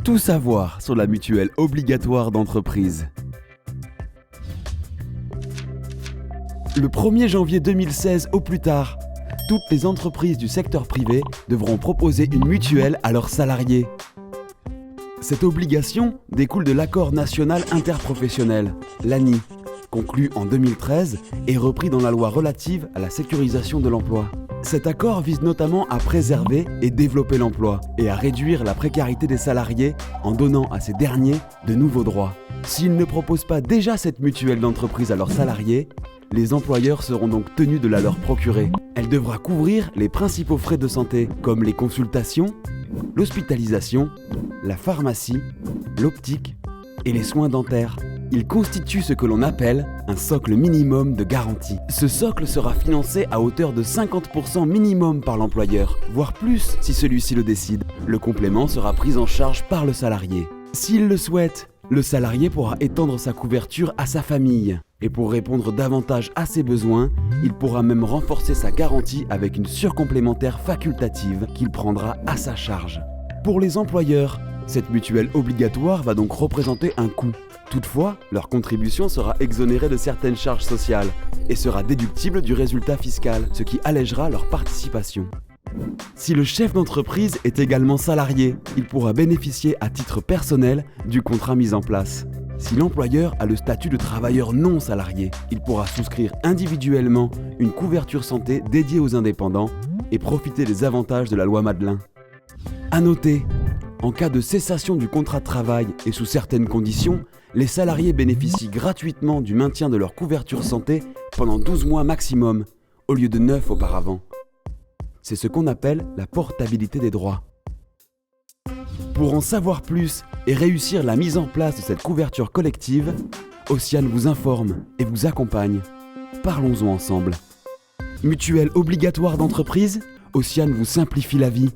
Tout savoir sur la mutuelle obligatoire d'entreprise. Le 1er janvier 2016 au plus tard, toutes les entreprises du secteur privé devront proposer une mutuelle à leurs salariés. Cette obligation découle de l'accord national interprofessionnel, l'ANI, conclu en 2013 et repris dans la loi relative à la sécurisation de l'emploi. Cet accord vise notamment à préserver et développer l'emploi et à réduire la précarité des salariés en donnant à ces derniers de nouveaux droits. S'ils ne proposent pas déjà cette mutuelle d'entreprise à leurs salariés, les employeurs seront donc tenus de la leur procurer. Elle devra couvrir les principaux frais de santé comme les consultations, l'hospitalisation, la pharmacie, l'optique et les soins dentaires. Il constitue ce que l'on appelle un socle minimum de garantie. Ce socle sera financé à hauteur de 50% minimum par l'employeur, voire plus si celui-ci le décide. Le complément sera pris en charge par le salarié. S'il le souhaite, le salarié pourra étendre sa couverture à sa famille. Et pour répondre davantage à ses besoins, il pourra même renforcer sa garantie avec une surcomplémentaire facultative qu'il prendra à sa charge. Pour les employeurs, cette mutuelle obligatoire va donc représenter un coût. Toutefois, leur contribution sera exonérée de certaines charges sociales et sera déductible du résultat fiscal, ce qui allègera leur participation. Si le chef d'entreprise est également salarié, il pourra bénéficier à titre personnel du contrat mis en place. Si l'employeur a le statut de travailleur non salarié, il pourra souscrire individuellement une couverture santé dédiée aux indépendants et profiter des avantages de la loi Madelin. À noter, en cas de cessation du contrat de travail et sous certaines conditions, les salariés bénéficient gratuitement du maintien de leur couverture santé pendant 12 mois maximum, au lieu de 9 auparavant. C'est ce qu'on appelle la portabilité des droits. Pour en savoir plus et réussir la mise en place de cette couverture collective, Océane vous informe et vous accompagne. Parlons-en ensemble. Mutuelle obligatoire d'entreprise, Océane vous simplifie la vie.